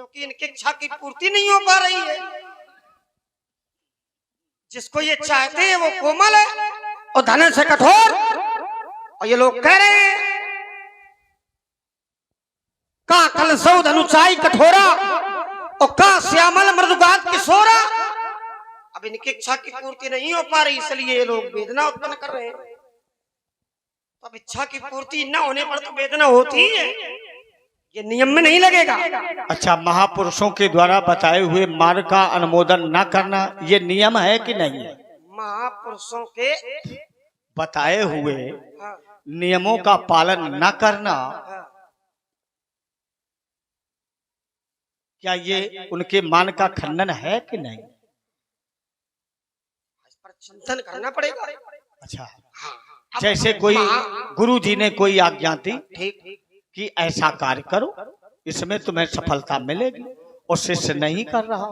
क्योंकि इनकी इच्छा की पूर्ति नहीं हो पा रही है। जिसको ये चाहते हैं वो कोमल है और धन से कठोर। और ये लोग कह रहे हैं का कल सौ धनुचाई कठोरा और का श्यामल मृदुगात किशोरा। अब इनकी इच्छा की पूर्ति नहीं हो पा रही, इसलिए ये लोग वेदना उत्पन्न कर रहे हैं। तो अब इच्छा की पूर्ति न होने पर तो वेदना होती ही है, ये नियम में नहीं लगेगा। अच्छा, महापुरुषों के द्वारा बताए हुए मार्ग का अनुमोदन न करना ये नियम है कि नहीं है? महापुरुषों के बताए हुए नियमों का पालन न करना, क्या ये उनके मान का खंडन है कि नहीं? इस पर चिंतन करना पड़ेगा। अच्छा, जैसे कोई गुरु जी ने कोई आज्ञा दी कि ऐसा कार्य करो, इसमें तुम्हें सफलता मिलेगी, और शिष्य नहीं कर रहा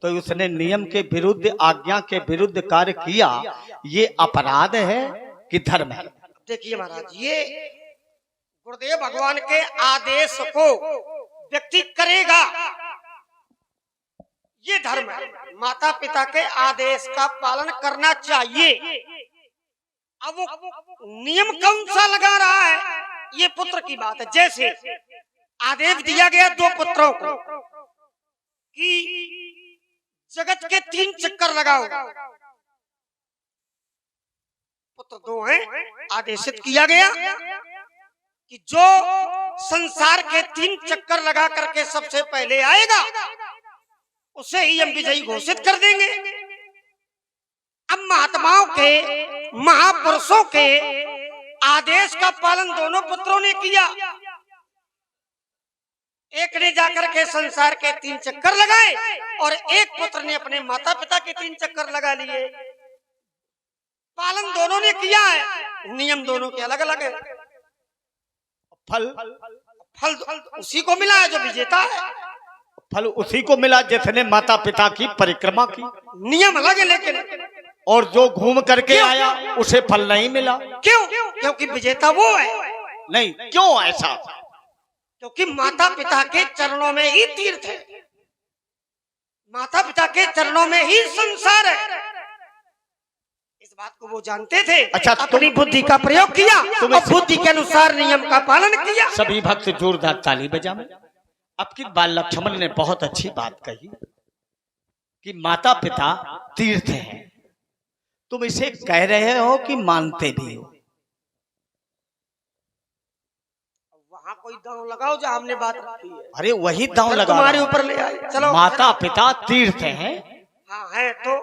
तो उसने नियम के विरुद्ध, आज्ञा के विरुद्ध कार्य किया, ये अपराध है कि धर्म है? देखिए महाराज, ये गुरुदेव भगवान के आदेश को व्यक्ति करेगा, ये धर्म है। माता पिता के आदेश का पालन करना चाहिए। अब वो नियम कौन सा लगा रहा है, ये पुत्र की बात है। जैसे आदेश दिया गया 2 पुत्रों को कि जगत के 3 चक्कर लगाओ, पुत्र 2 हैं, आदेशित किया गया कि जो संसार के 3 चक्कर लगा करके सबसे पहले आएगा उसे ही हम विजयी घोषित कर देंगे। अब महात्माओं के, महापुरुषों के आदेश का पालन दोनों पुत्रों ने किया। एक ने जाकर के संसार के 3 चक्कर लगाए और एक पुत्र ने अपने माता पिता के 3 चक्कर लगा लिए। पालन दोनों ने किया है, नियम दोनों के अलग अलग है। फल उसी को मिला है जो विजेता है। फल उसी को मिला जिसने माता पिता की परिक्रमा की। नियम अलग है लेकिन, और जो घूम करके आया उसे फल नहीं मिला। क्यों? क्योंकि विजेता वो है। नहीं, क्यों ऐसा? क्योंकि माता पिता के चरणों में ही तीर्थ है, माता पिता के चरणों में ही संसार है। इस बात को वो जानते थे। अच्छा, अपनी बुद्धि का प्रयोग किया और बुद्धि के अनुसार नियम का पालन किया। सभी भक्त जोरदार ताली बजाएं। आपकी बाल लक्ष्मण ने बहुत अच्छी बात कही कि माता पिता तीर्थ हैं। तुम इसे कह रहे हो कि मानते भी हो? वहां कोई दांव लगाओ जहां हमने बात रखी है। अरे वही दांव लगा, तुम्हारे ऊपर ले आए। चलो, माता पिता तीर्थ हैं। हाँ है तो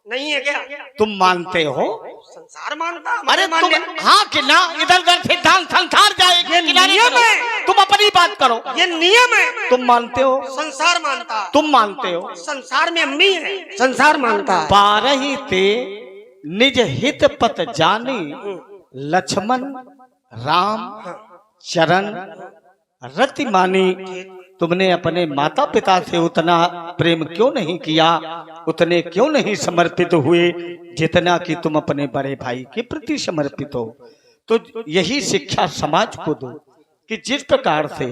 नहीं है क्या? तुम मानते हो? संसार मानता। अरे तुम हाँ कि ना, इधर उधर सिद्धांत संसार जाएगी। ये नियम है, तुम अपनी बात करो। ये नियम है। तुम मानते हो? संसार मानता। तुम मानते हो? संसार में अम्मी है, संसार मानता। बारही ते निज हित पत जानी, लक्ष्मण राम चरण रति मानी। तुमने अपने माता पिता से उतना प्रेम क्यों नहीं किया, उतने क्यों नहीं समर्पित हुए जितना कि तुम अपने बड़े भाई के प्रति समर्पित हो? तो यही शिक्षा समाज को दो कि जिस प्रकार से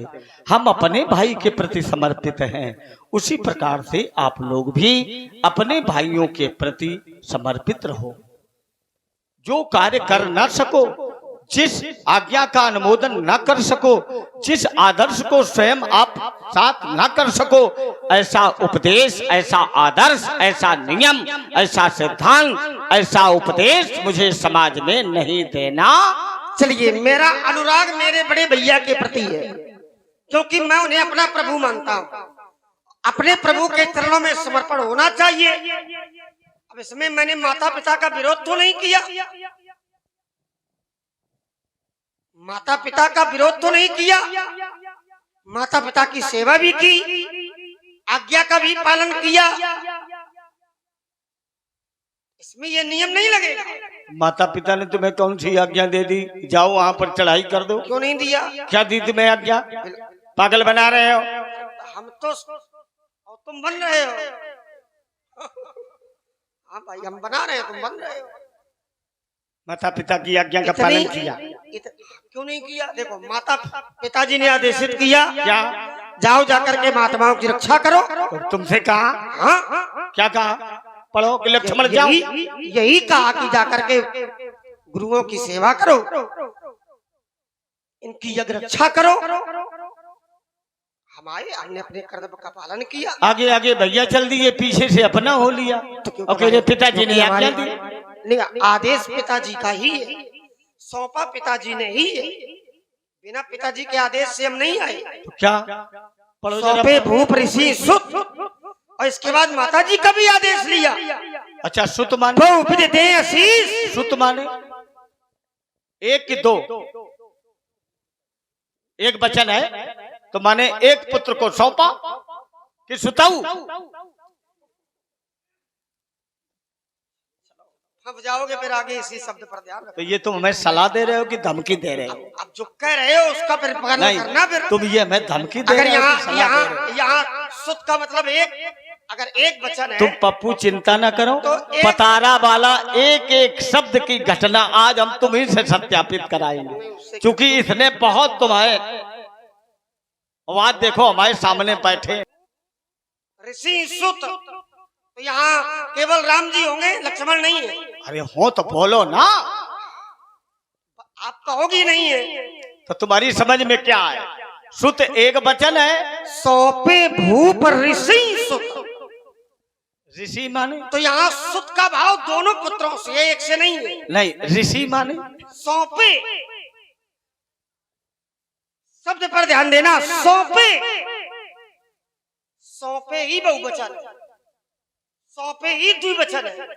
हम अपने भाई के प्रति समर्पित हैं, उसी प्रकार से आप लोग भी अपने भाइयों के प्रति समर्पित रहो। जो कार्य कर न सको, जिस आज्ञा का अनुमोदन न कर सको, जिस आदर्श को स्वयं आप साथ न कर सको, ऐसा उपदेश, ऐसा आदर्श, ऐसा नियम, ऐसा सिद्धांत, ऐसा उपदेश मुझे समाज में नहीं देना। चलिए, मेरा अनुराग मेरे बड़े भैया के प्रति है, क्योंकि मैं उन्हें अपना प्रभु मानता हूँ। अपने प्रभु के चरणों में समर्पण होना चाहिए। अब इसमें मैंने माता पिता का विरोध तो नहीं किया, माता पिता का विरोध तो नहीं किया, माता पिता की सेवा भी की, आज्ञा का भी पालन किया। इसमें ये नियम नहीं लगेगा। माता पिता ने तुम्हें कौन सी आज्ञा दे दी, जाओ वहां पर चढ़ाई कर दो? क्यों नहीं दिया? क्या दी तुम्हें आज्ञा? पागल बना रहे हो? हम तो, और तुम बन रहे हो। हाँ भाई, हम बना रहे हो, तुम बन रहे हो। माता पिता की आज्ञा का इतनी- पालन किया। क्यों नहीं किया? देखो माता पिताजी ने आदेशित किया, क्या? जाओ जाकर के महात्माओं की रक्षा करो। तो तुमसे कहा, हाँ, क्या कहा? पढ़ो कि लक्ष्मण जाओ। यही कहा कि जाकर के गुरुओं की सेवा करो, इनकी यज्ञ रक्षा करो। हमारे अन्य अपने कर्तव्य का पालन किया। आगे आगे भैया चल दिए, पीछे से अपना हो लिया। और कह रहे पिताजी ने आज्ञा दी। नहीं, आदेश पिताजी का ही है, सौंपा पिताजी ने ही है। बिना पिताजी के आदेश से हम नहीं आए। तो क्या? पढ़ो जरा। सौंपे भूप ऋषि सुत, और इसके बाद माताजी का भी आदेश लिया। अच्छा, सुत माने? बहुविध दे आशीष। सुत माने एक कि दो? एक वचन है तो माने एक पुत्र को सौंपा कि सुताऊ? अब जाओगे फिर आगे इसी शब्द पर ध्यान रखो। तो ये तुम हमें सलाह दे रहे हो कि धमकी दे रहे हो? अब जो कह रहे हो उसका फिर पालन नहीं, करना। फिर तुम ये हमें धमकी दे अगर रहे हो यहाँ कि सलाह दे रहे हो? यहाँ सुत का मतलब एक, अगर एक वचन है तुम पप्पू चिंता न करो, तो एक- पतारा वाला एक एक शब्द की घटना आज हम तुम्ही से सत्यापित कराएंगे, क्योंकि इसने बहुत तुम्हारे आवाज देखो हमारे सामने बैठे ऋषि सुत, तो यहाँ केवल राम जी होंगे, लक्ष्मण नहीं है। अरे हो तो बोलो ना, आप कहोगी नहीं है। तो तुम्हारी समझ में क्या है? सुत एक वचन है, सौंपे भूप ऋषि सुत, ऋषि माने? तो यहाँ सुत का भाव दोनों पुत्रों से है, एक से नहीं है। नहीं, ऋषि माने सौंपे शब्द पर ध्यान देना। सौंपे, सौंपे ही बहुवचन है, सौंपे ही द्विवचन है।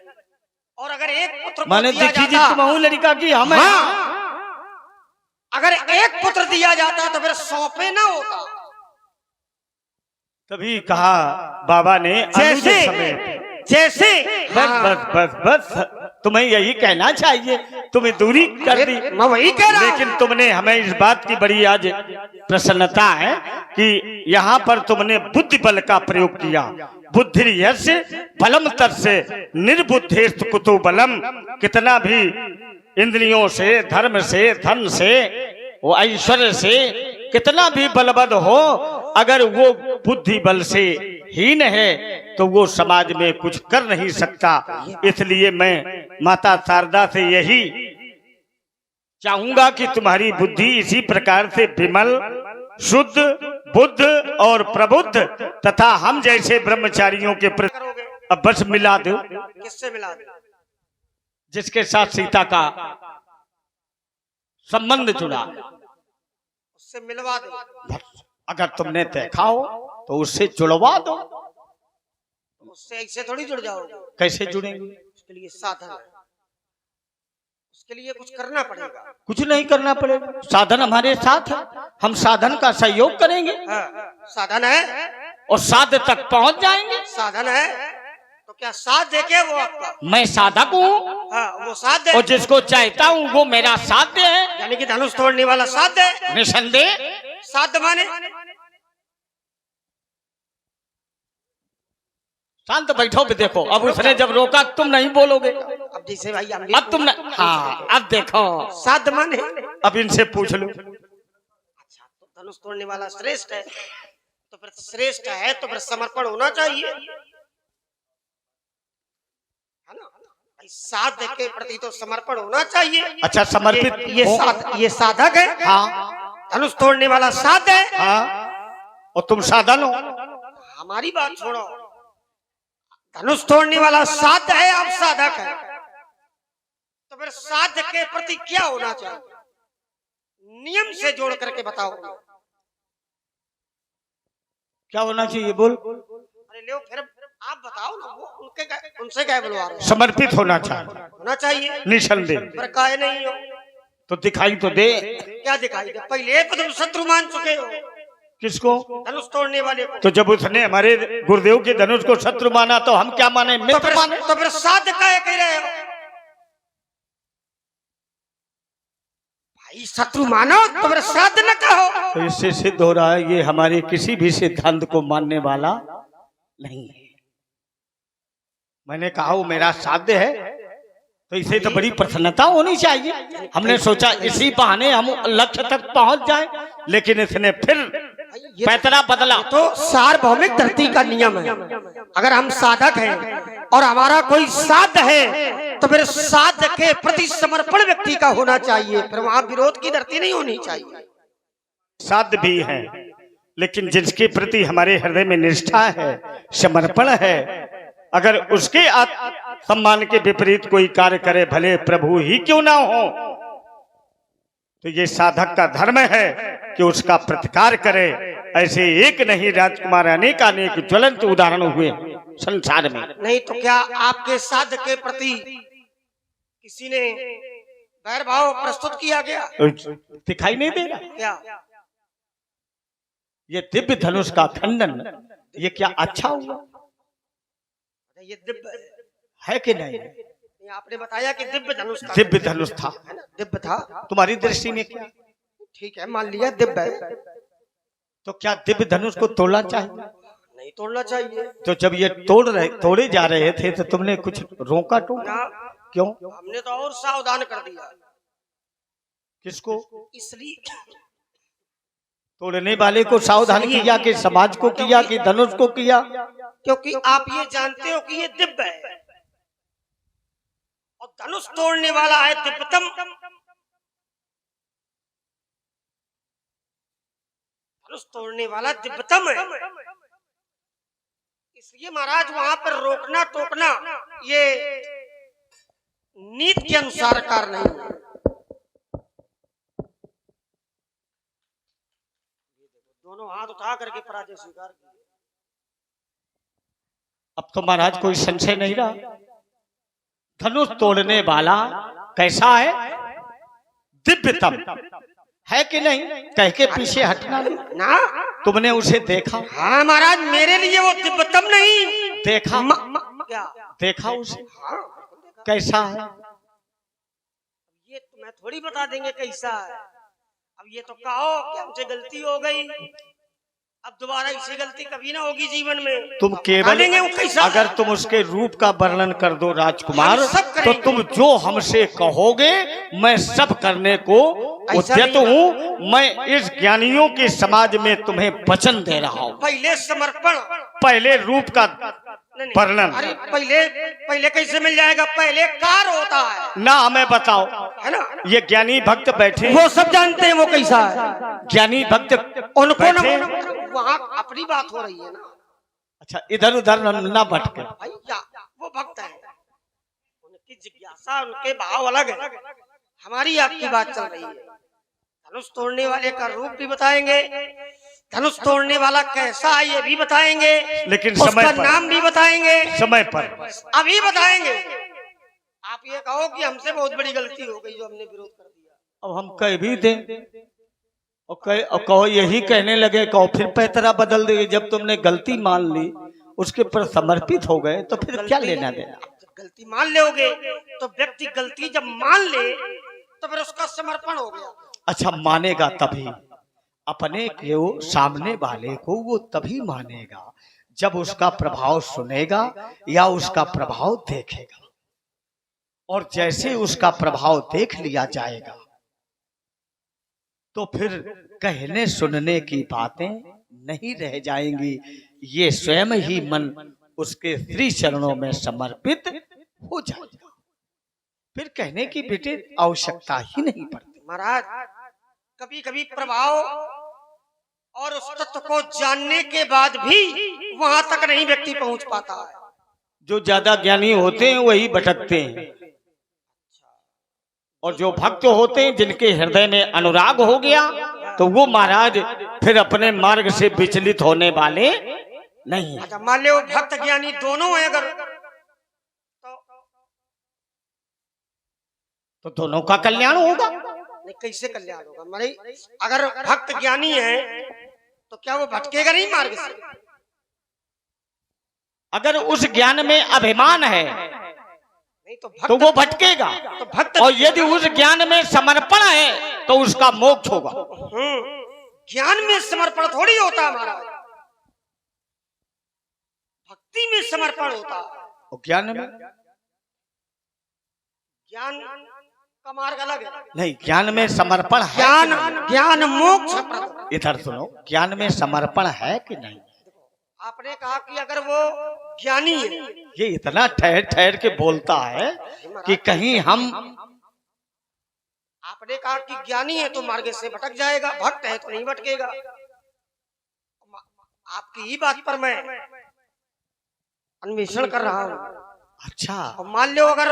और अगर एक पुत्र को माने दिया देखी जी जाता, तुम लड़का की हमें। हाँ, अगर एक पुत्र दिया जाता तो फिर सौंपे ना होता। तभी कहा बाबा ने जैसे अनुज समेत। जैसे बस बस बस बस, तुम्हें यही कहना चाहिए, तुम्हें दूरी कर दी। मैं वही कह रहा हूं। लेकिन तुमने हमें इस बात की बड़ी आज प्रसन्नता है कि यहाँ पर तुमने बुद्धि बल का प्रयोग किया। बुद्धि यस्य बलम तस्य निर्बुद्धेस्त कुतो बलम। कितना भी इंद्रियों से, धर्म से, धन से, वो ऐश्वर्य से कितना भी बलवद हो, अगर वो बुद्धि बल से हीन है तो वो समाज में कुछ कर नहीं सकता। इसलिए मैं माता शारदा से यही चाहूंगा कि तुम्हारी बुद्धि इसी प्रकार से विमल, शुद्ध, बुद्ध और प्रबुद्ध तथा हम जैसे ब्रह्मचारियों के प्रति करोगे। अब बस मिला दो, किससे मिला दे? जिसके साथ सीता का संबंध जुड़ा। उससे मिलवा दो। अगर तुमने देखा हो तो उससे जुड़वा दो। उससे ऐसे थोड़ी जुड़ जाओगे। कैसे जुड़ेंगे? उसके लिए साधन है, उसके लिए कुछ करना पड़ेगा। कुछ नहीं करना पड़ेगा, साधन हमारे साथ है, हम साधन का सहयोग करेंगे हाँ, साधन है, और साध तक पहुंच जाएंगे। साधन है तो क्या साथ देके वो आपका? मैं साधक हूँ हाँ, वो साथ दे, और जिसको चाहता हूँ वो मेरा साध्य है। यानी कि धनुष तोड़ने वाला साथ दे। निसंदेह साथ माने शांत बैठो भी देखो। अब उसने जब रोका तुम नहीं बोलोगे। अब जैसे भाई हम अब तुम हाँ, अब देखो, साथ माने। अब इनसे पूछ लो। अच्छा, तो धनुष तोड़ने वाला श्रेष्ठ है, तो फिर श्रेष्ठ है तो फिर समर्पण होना चाहिए, है ना? भाई साध के प्रति तो समर्पण होना चाहिए। अच्छा, समर्पित ये साधक है, हाँ धनुष तोड़ने वाला साध है। हाँ, और तुम साधन हो। हमारी बात छोड़ो, धनुष तोड़ने वाला साध है, आप साधक है, तो फिर साध के प्रति क्या होना चाहिए? नियम से जोड़ करके बताओ। क्या होना चाहिए बोल? अरे लो, फिर आप बताओ ना, वो उनसे क्या बुलवा रहे हो? समर्पित होना चाहिए, होना चाहिए, निसंदेह। पर काहे नहीं हो? तो दिखाई तो दे। क्या दिखाई दे? पहले तो तुम शत्रु मान चुके हो किसको? धनुष तोड़ने वाले को। तो जब उसने हमारे गुरुदेव के धनुष को शत्रु माना तो हम क्या माने? मित्र माने। तो फिर साध काहे कह रहे हो? भाई शत्रु मानो तो फिर साध न कहो। तो इससे सिद्ध हो रहा है ये हमारे किसी भी सिद्धांत को मानने वाला नहीं है। मैंने कहा वो मेरा साध्य है तो इसे तो बड़ी प्रसन्नता होनी चाहिए। हमने सोचा इसी बहाने हम लक्ष्य तक पहुंच जाए, लेकिन इसने फिर पैतरा बदला। तो सार्वभौमिक धरती का नियम है, अगर हम साधक हैं और हमारा कोई साध्य है तो फिर साध्य के प्रति समर्पण व्यक्ति का होना चाहिए, फिर वहां विरोध की धरती नहीं होनी चाहिए। साध्य भी है, लेकिन जिसके प्रति हमारे हृदय में निष्ठा है, समर्पण है, अगर उसके सम्मान के विपरीत कोई कार्य करे, भले प्रभु ही क्यों ना हो, तो ये साधक का धर्म है कि उसका प्रतिकार करे। ऐसे एक नहीं राजकुमार, अनेक अनेक ज्वलंत उदाहरण हुए संसार में। नहीं तो क्या आपके साध्य के प्रति किसी ने वैर भाव प्रस्तुत किया गया? दिखाई नहीं दे रहा क्या ये दिव्य धनुष का खंडन, ये क्या अच्छा हुआ? ये दिव्य है कि नहीं? आपने बताया कि दिव्य धनुष का, दिव्य धनुष था, है ना, दिव्य था। तुम्हारी दृष्टि में क्या? ठीक है, मान लिया दिव्य है, तो क्या दिव्य धनुष को तोड़ना चाहिए? नहीं तोड़ना चाहिए। तो जब ये तोड़े जा रहे थे तो तुमने कुछ रोका टोका क्यों? हमने तो और सावधान कर दिया। किसको? इसलिए तोड़ने वाले को सावधान किया कि समाज को किया कि धनुष को किया? क्योंकि आप ये जानते हो कि ये दिव्य है और धनुष तोड़ने वाला है दिव्यतम। धनुष तोड़ने वाला दिव्यतम है, इसलिए महाराज वहां पर रोकना टोकना ये नीति के अनुसार कार्य नहीं है। दोनों हाथ उठा करके पराजय स्वीकार किया। अब तो महाराज कोई संशय नहीं रहा, धनुष तोड़ने वाला कैसा है? दिव्यतम है कि नहीं? कह के पीछे हटना ना। तुमने उसे देखा? हाँ महाराज, मेरे लिए वो दिव्यतम नहीं देखा। क्या देखा उसे? हाँ। कैसा है? ये तुम्हें थोड़ी बता देंगे कैसा है। अब ये तो कहो कि हमसे गलती हो गई, अब दोबारा ऐसी गलती कभी ना होगी जीवन में। तुम केवल अगर तुम उसके रूप का वर्णन कर दो राजकुमार, तो तुम जो हमसे कहोगे मैं सब करने को उद्यत हूँ। मैं इस ज्ञानियों के समाज में तुम्हें वचन दे रहा हूँ। पहले समर्पण, पहले रूप का वर्णन। अरे पहले कैसे मिल जाएगा? पहले कार्य होता है ना, हमें बताओ, है ना? ये ज्ञानी भक्त बैठे, वो सब जानते हैं वो कैसा है। ज्ञानी भक्त उनको न वहाँ अपनी बात हो रही है ना। अच्छा, इधर उधर ना भटके भैया, वो भक्त है, उनकी जिज्ञासा उनके भाव अलग है, हमारी आपकी बात चल रही है। धनुष तोड़ने वाले का रूप भी बताएंगे, धनुष तोड़ने वाला कैसा है ये भी बताएंगे, लेकिन उसका समय पर, नाम भी बताएंगे, समय पर अभी बताएंगे। आप ये कहो कि हमसे बहुत बड़ी गलती हो गई जो हमने विरोध कर दिया। अब हम कह भी दें और कहो यही कहने लगे, कहो फिर पैतरा बदल देंगे। जब तुमने गलती मान ली, उसके पर समर्पित हो गए, तो फिर क्या लेना देना? गलती मान लोगे तो व्यक्ति गलती जब मान ले तो फिर उसका समर्पण हो गया। अच्छा, मानेगा तभी, अपने को सामने वाले को वो तभी मानेगा जब उसका प्रभाव सुनेगा या उसका प्रभाव देखेगा। और जैसे उसका प्रभाव देख लिया जाएगा तो फिर कहने सुनने की बातें नहीं रह जाएंगी। ये स्वयं ही मन उसके श्री चरणों में समर्पित हो जाएगा, फिर कहने की बेटे आवश्यकता ही नहीं पड़ती। महाराज, कभी कभी प्रभाव और उस तत्व को जानने के बाद भी वहां तक नहीं व्यक्ति पहुंच पाता है। जो ज्यादा ज्ञानी होते हैं वही भटकते हैं, और जो भक्त होते हैं जिनके हृदय में अनुराग हो गया तो वो महाराज फिर अपने मार्ग से विचलित होने वाले नहीं। अच्छा, मान लो भक्त ज्ञानी दोनों है अगर, तो दोनों का कल्याण होगा। नहीं, कैसे कल्याण होगा? मारे अगर भक्त ज्ञानी है तो क्या वो भटकेगा नहीं मार्ग से? अगर उस ज्ञान में अभिमान है नहीं तो वो भटकेगा, तो भक्त, और यदि उस ज्ञान में समर्पण है तो उसका मोक्ष होगा। ज्ञान में समर्पण थोड़ी होता है महाराज, भक्ति में समर्पण होता है। ज्ञान में ज्ञान का मार्ग अलग है। नहीं, ज्ञान में समर्पण है ज्ञान कि नहीं? ज्ञान मोक्ष प्रद। इधर सुनो, ज्ञान में समर्पण है कि नहीं? आपने कहा कि अगर वो ज्ञानी है, ये इतना ठहर ठहर के बोलता है कि कहीं हम, आपने कहा कि ज्ञानी है तो मार्ग से भटक जाएगा, भक्त है तो नहीं भटकेगा। आपकी ही बात पर मैं अन्वेषण कर रहा हूँ। अच्छा, और मान लो अगर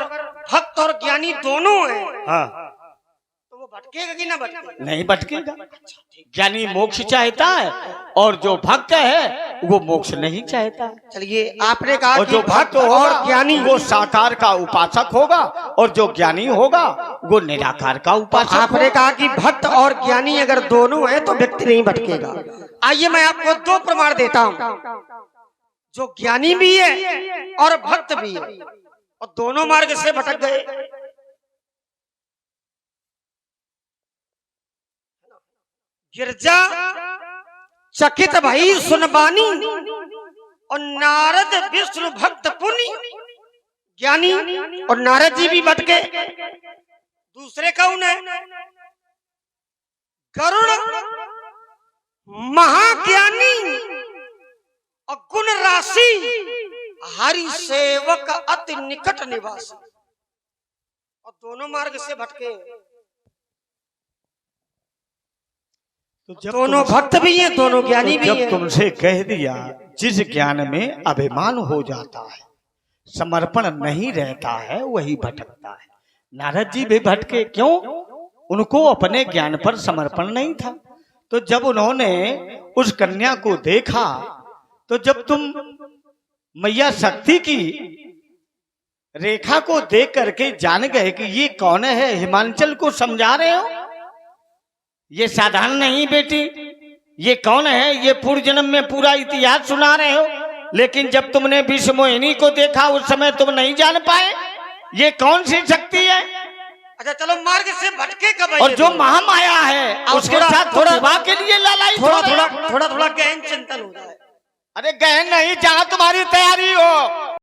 भक्त और ज्ञानी दोनों हैं हाँ, तो वो भटकेगा कि ना भटकेगा? नहीं भटकेगा। ज्ञानी मोक्ष चाहता है और जो भक्त है वो मोक्ष नहीं चाहता। चलिए, आपने कहा और कि जो भक्त और ज्ञानी वो साकार का उपासक होगा और जो ज्ञानी होगा वो निराकार का उपासक। आपने कहा कि भक्त और ज्ञानी अगर दोनों हैं तो व्यक्ति नहीं भटकेगा। आइए मैं आपको दो प्रमाण देता हूँ, जो ज्ञानी भी है और भक्त भी है और दोनों मार्ग से भटक गए। गिरजा चकित भई सुनबानी और नारद विष्णु भक्त पुनि। ज्ञानी और नारद जी भी भटके। दूसरे कौन है? गरुड़ महाज्ञानी और गुण राशि हरि सेवक अति निकट निवासी। और दोनों मार्ग से भटके। तो दोनों भक्त भी हैं, दोनों ज्ञानी भी जब हैं। तुमसे कह दिया, जिस ज्ञान में अभिमान हो जाता है, समर्पण नहीं रहता है, वही भटकता है। नारद जी भी भटके, क्यों? उनको अपने ज्ञान पर समर्पण नहीं था। तो जब उन्होंने उस कन्या को देखा, तो जब तुम मैया शक्ति की रेखा को देख करके जान गए कि ये कौन है, हिमांचल को समझा रहे हो, ये साधारण नहीं बेटी, ये कौन है, ये पूर्व जन्म में पूरा इतिहास सुना रहे हो। लेकिन जब तुमने विश्व मोहिनी को देखा उस समय तुम नहीं जान पाए ये कौन सी शक्ति है। अच्छा चलो, मार्ग से भटके कब? और जो महामाया है उसके साथ थोड़ा विवाह के लिए लालाई थोड़ा थोड़ा गहन चिंतन हो जाए। अरे गहन नहीं, जहां तुम्हारी तैयारी हो।